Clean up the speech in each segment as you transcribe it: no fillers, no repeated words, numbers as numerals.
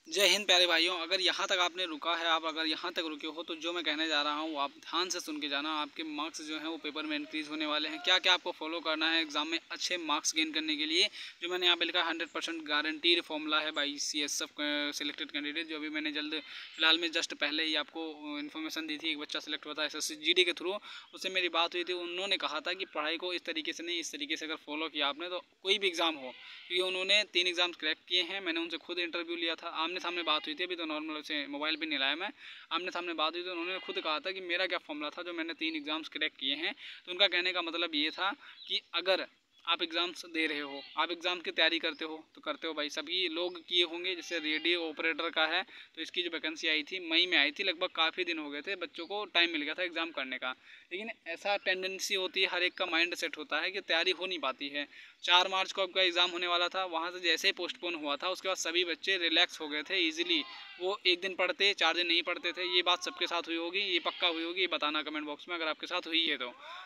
जय हिंद प्यारे भाइयों। अगर यहाँ तक आपने रुका है, आप अगर यहाँ तक रुके हो तो जो मैं कहने जा रहा हूँ वो आप ध्यान से सुन के जाना। आपके मार्क्स जो हैं वो पेपर में इंक्रीज़ होने वाले हैं। क्या क्या आपको फॉलो करना है एग्जाम में अच्छे मार्क्स गेन करने के लिए, जो मैंने यहाँ पे लिखा 100% गारंटीड फॉर्मूला है बाई CSF सिलेक्टेड कैंडिडेट। जो अभी मैंने जल्द फिलहाल में जस्ट पहले ही आपको इन्फॉर्मेशन दी थी। एक बच्चा सेलेक्ट हुआ था SSC GD के थ्रू, उससे मेरी बात हुई थी। उन्होंने कहा था कि पढ़ाई को इस तरीके से नहीं, इस तरीके से अगर फॉलो किया आपने तो कोई भी एग्ज़ाम हो, क्योंकि उन्होंने 3 एग्ज़ाम्स क्रैक किए हैं। मैंने उनसे खुद इंटरव्यू लिया था, आमने सामने बात हुई थी। अभी तो नॉर्मल से मोबाइल पे नहीं लाया मैं, आमने सामने बात हुई तो उन्होंने खुद कहा था कि मेरा क्या फॉर्मूला था जो मैंने 3 एग्ज़ाम्स क्रैक किए हैं। तो उनका कहने का मतलब ये था कि अगर आप एग्ज़ाम्स दे रहे हो, आप एग्ज़ाम की तैयारी करते हो भाई, सभी लोग किए होंगे। जैसे रेडियो ऑपरेटर का है तो इसकी जो वैकेंसी आई थी मई में आई थी, लगभग काफ़ी दिन हो गए थे, बच्चों को टाइम मिल गया था एग्ज़ाम करने का। लेकिन ऐसा टेंडेंसी होती है, हर एक का माइंड सेट होता है कि तैयारी हो नहीं पाती है। 4 मार्च को आपका एग्ज़ाम होने वाला था, वहाँ से जैसे ही पोस्टपोन हुआ था उसके बाद सभी बच्चे रिलैक्स हो गए थे ईजिली। वो एक दिन पढ़ते, 4 दिन नहीं पढ़ते थे। ये बात सबके साथ हुई होगी, ये पक्का हुई होगी, ये बताना कमेंट बॉक्स में अगर आपके साथ हुई है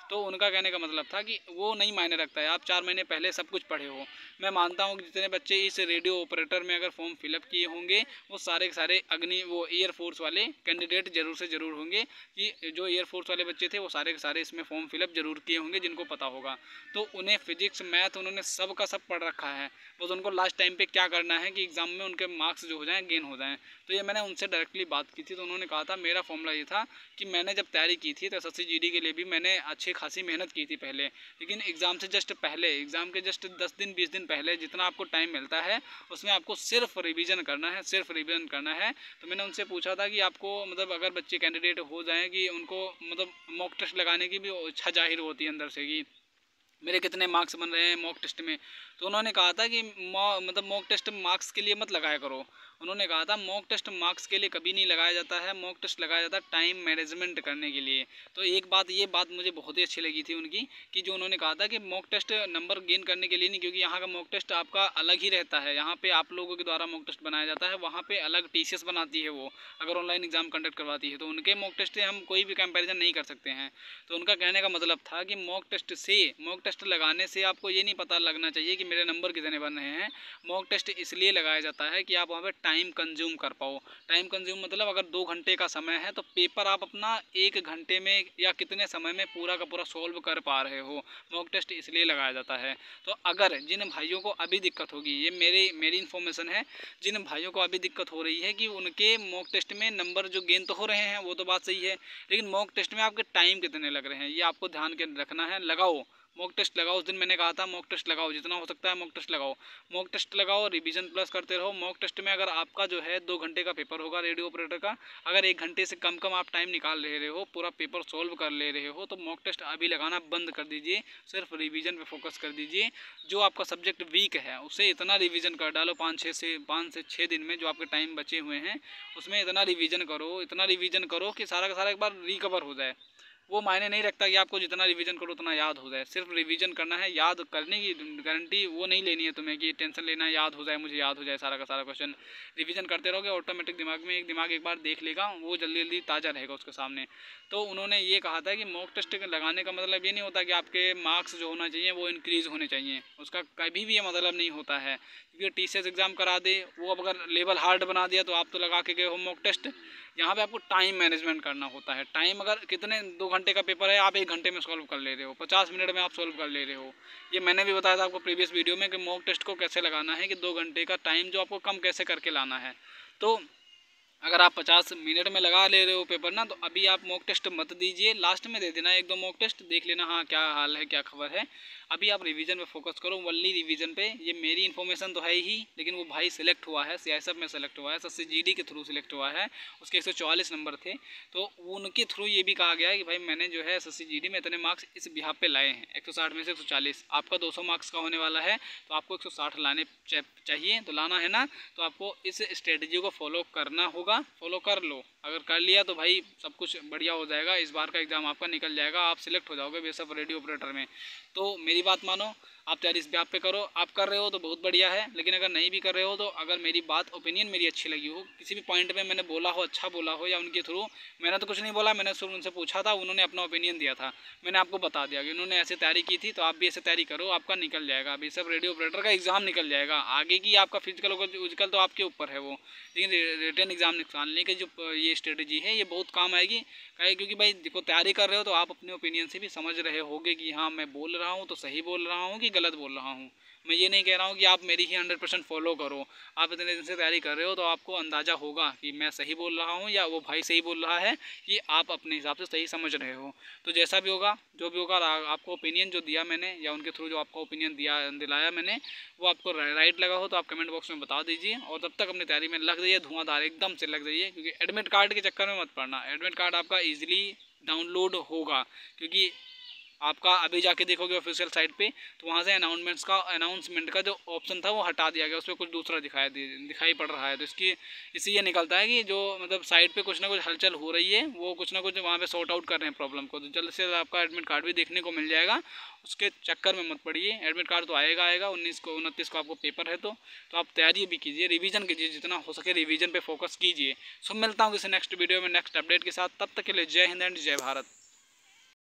तो उनका कहने का मतलब था कि वो नहीं मायने रखता है आप 4 महीने पहले सब कुछ पढ़े हो। मैं मानता हूँ कि जितने बच्चे इस रेडियो ऑपरेटर में अगर फॉर्म फिलअप किए होंगे वो सारे के सारे वो एयरफोर्स वाले कैंडिडेट जरूर से ज़रूर होंगे। कि जो एयरफोर्स वाले बच्चे थे वो सारे के सारे इसमें फॉर्म फिलअप जरूर किए होंगे, जिनको पता होगा। तो उन्हें फिजिक्स मैथ उन्होंने सब का सब पढ़ रखा है, बस उनको लास्ट टाइम पे क्या करना है कि एग्ज़ाम में उनके मार्क्स जो हो जाएं गेन हो जाएं। तो ये मैंने उनसे डायरेक्टली बात की थी, तो उन्होंने कहा था मेरा फॉर्मूला ये था कि मैंने जब तैयारी की थी तो SSC GD के लिए भी मैंने अच्छी खासी मेहनत की थी पहले, लेकिन एग्ज़ाम से जस्ट पहले, एग्ज़ाम के जस्ट 10 दिन 20 दिन पहले जितना आपको टाइम मिलता है उसमें आपको सिर्फ रिवीजन करना है, सिर्फ रिवीजन करना है। तो मैंने उनसे पूछा था कि आपको मतलब अगर बच्चे कैंडिडेट हो जाएँ कि उनको मतलब मॉक टेस्ट लगाने की भी इच्छा जाहिर होती है अंदर से कि मेरे कितने मार्क्स बन रहे हैं मॉक टेस्ट में। तो उन्होंने कहा था कि मतलब मॉक टेस्ट मार्क्स के लिए मत लगाया करो। उन्होंने कहा था मॉक टेस्ट मार्क्स के लिए कभी नहीं लगाया जाता है, मॉक टेस्ट लगाया जाता है टाइम मैनेजमेंट करने के लिए। तो एक बात, ये बात मुझे बहुत ही अच्छी लगी थी उनकी, कि जो उन्होंने कहा था कि मॉक टेस्ट नंबर गेन करने के लिए नहीं, क्योंकि यहाँ का मॉक टेस्ट आपका अलग ही रहता है। यहाँ पे आप लोगों के द्वारा मॉक टेस्ट बनाया जाता है, वहाँ पे अलग TCS बनाती है वो, अगर ऑनलाइन एग्जाम कंडक्ट करवाती है तो उनके मॉक टेस्ट से हम कोई भी कंपेरिजन नहीं कर सकते हैं। तो उनका कहने का मतलब था कि मॉक टेस्ट लगाने से आपको ये नहीं पता लगना चाहिए कि मेरे नंबर कितने बन रहे हैं। मॉक टेस्ट इसलिए लगाया जाता है कि आप वहाँ पे टाइम कंज्यूम कर पाओ। टाइम कंज्यूम मतलब अगर 2 घंटे का समय है तो पेपर आप अपना 1 घंटे में या कितने समय में पूरा का पूरा सॉल्व कर पा रहे हो। मॉक टेस्ट इसलिए लगाया जाता है। तो अगर जिन भाइयों को अभी दिक्कत होगी, ये मेरी इन्फॉर्मेशन है, जिन भाइयों को अभी दिक्कत हो रही है कि उनके मॉक टेस्ट में नंबर जो गेन तो हो रहे हैं वो तो बात सही है, लेकिन मॉक टेस्ट में आपके टाइम कितने लग रहे हैं ये आपको ध्यान के रखना है। लगाओ मॉक टेस्ट लगाओ, उस दिन मैंने कहा था मॉक टेस्ट लगाओ, जितना हो सकता है मॉक टेस्ट लगाओ। मॉक टेस्ट लगाओ, रिवीजन प्लस करते रहो। मॉक टेस्ट में अगर आपका जो है 2 घंटे का पेपर होगा रेडियो ऑपरेटर का, अगर 1 घंटे से कम कम आप टाइम निकाल ले रहे हो, पूरा पेपर सॉल्व कर ले रहे हो, तो मॉक टेस्ट अभी लगाना बंद कर दीजिए, सिर्फ रिवीजन पे फोकस कर दीजिए। जो आपका सब्जेक्ट वीक है उसे इतना रिवीजन कर डालो 5 से 6 दिन में, जो आपके टाइम बचे हुए हैं उसमें इतना रिवीजन करो, इतना रिवीजन करो कि सारा का सारा एक बार रिकवर हो जाए। वो मायने नहीं रखता कि आपको जितना रिवीजन करो उतना याद हो जाए, सिर्फ रिवीजन करना है। याद करने की गारंटी वो नहीं लेनी है तुम्हें कि टेंशन लेना है याद हो जाए, मुझे याद हो जाए सारा का सारा क्वेश्चन। रिवीजन करते रहोगे ऑटोमेटिक दिमाग में, दिमाग एक बार देख लेगा वो जल्दी जल्दी ताज़ा रहेगा उसके सामने। तो उन्होंने ये कहा था कि मॉक टेस्ट लगाने का मतलब ये नहीं होता कि आपके मार्क्स जो होना चाहिए वो इंक्रीज़ होने चाहिए, उसका कभी भी ये मतलब नहीं होता है। क्योंकि TCS एग्ज़ाम करा दे वो, अब अगर लेवल हार्ड बना दिया तो आप तो लगा के गए हो मॉक टेस्ट। यहाँ पे आपको टाइम मैनेजमेंट करना होता है। टाइम अगर कितने 2 घंटे का पेपर है, आप 1 घंटे में सॉल्व कर ले रहे हो, 50 मिनट में आप सॉल्व कर ले रहे हो। ये मैंने भी बताया था आपको प्रीवियस वीडियो में कि मॉक टेस्ट को कैसे लगाना है, कि 2 घंटे का टाइम जो आपको कम कैसे करके लाना है। तो अगर आप 50 मिनट में लगा ले रहे हो पेपर ना, तो अभी आप मॉक टेस्ट मत दीजिए, लास्ट में दे देना 1-2 मॉक टेस्ट, देख लेना हाँ क्या हाल है क्या खबर है। अभी आप रिवीजन पे फोकस करो, वनली रिवीजन पे। ये मेरी इन्फॉर्मेशन तो है ही, लेकिन वो भाई सिलेक्ट हुआ है, CSF में सेलेक्ट हुआ है, SSC GD के थ्रू सिलेक्ट हुआ है, उसके 144 नंबर थे। तो उनके थ्रू ये भी कहा गया है कि भाई मैंने जो है SSC GD में इतने मार्क्स इस बिहाफ पे लाए हैं, 160 में से 140। आपका 200 मार्क्स का होने वाला है तो आपको 160 लाने चाहिए, तो लाना है ना, तो आपको इस स्ट्रेटजी को फॉलो करना होगा। फॉलो कर लो, अगर कर लिया तो भाई सब कुछ बढ़िया हो जाएगा। इस बार का एग्ज़ाम आपका निकल जाएगा, आप सिलेक्ट हो जाओगे बेशक रेडियो ऑपरेटर में। तो मेरी बात मानो, आप तैयारी इस पे करो। आप कर रहे हो तो बहुत बढ़िया है, लेकिन अगर नहीं भी कर रहे हो तो अगर मेरी बात ओपिनियन मेरी अच्छी लगी हो, किसी भी पॉइंट पे मैंने बोला हो, अच्छा बोला हो, या उनके थ्रू, मैंने तो कुछ नहीं बोला, मैंने सिर्फ उनसे पूछा था, उन्होंने अपना ओपिनियन दिया था, मैंने आपको बता दिया कि उन्होंने ऐसे तैयारी की थी, तो आप भी ऐसे तैयारी करो, आपका निकल जाएगा। अभी सब रेडियो ऑपरेटर का एग्ज़ाम निकल जाएगा, आगे की आपका फिजिकल विजिकल तो आपके ऊपर है वो, लेकिन रिटर्न एग्जाम निकालने की जो ये स्ट्रेटजी है ये बहुत काम आएगी। काहे, क्योंकि भाई देखो तैयारी कर रहे हो तो आप अपने ओपिनियन से भी समझ रहे होगे कि हाँ मैं बोल रहा हूँ तो सही बोल रहा हूँ कि गलत बोल रहा हूँ। मैं ये नहीं कह रहा हूँ कि आप मेरी ही 100% फॉलो करो। आप इतने दिन से तैयारी कर रहे हो तो आपको अंदाज़ा होगा कि मैं सही बोल रहा हूँ या वो भाई सही बोल रहा है, कि आप अपने हिसाब से सही समझ रहे हो। तो जैसा भी होगा, जो भी होगा, आपको ओपिनियन जो दिया मैंने या उनके थ्रू जो आपको ओपिनियन दिलाया मैंने, वो आपको राइट लगा हो तो आप कमेंट बॉक्स में बता दीजिए। और तब तक अपनी तैयारी में लग जाइए, धुआंधार एकदम से लग जाइए, क्योंकि एडमिट कार्ड के चक्कर में मत पड़ना। एडमिट कार्ड आपका ईजिली डाउनलोड होगा, क्योंकि आपका अभी जाके देखोगे ऑफिशियल साइट पे, तो वहाँ से अनाउंसमेंट का जो ऑप्शन था वो हटा दिया गया, उस पर कुछ दूसरा दिखाई पड़ रहा है। तो इससे ये निकलता है कि जो मतलब साइट पे कुछ ना कुछ हलचल हो रही है, वो कुछ ना कुछ वहाँ पे सॉर्ट आउट कर रहे हैं प्रॉब्लम को। तो जल्द से जल्द आपका एडमिट कार्ड भी देखने को मिल जाएगा, उसके चक्कर में मत पड़िए। एडमिट कार्ड तो आएगा 29 को आपको पेपर है, तो आप तैयारी भी कीजिए, रिवीजन कीजिए, जितना हो सके रिवीजन पे फोकस कीजिए। सो मिलता हूँ किसी नेक्स्ट वीडियो में नेक्स्ट अपडेट के साथ, तब तक के लिए जय हिंद एंड जय भारत।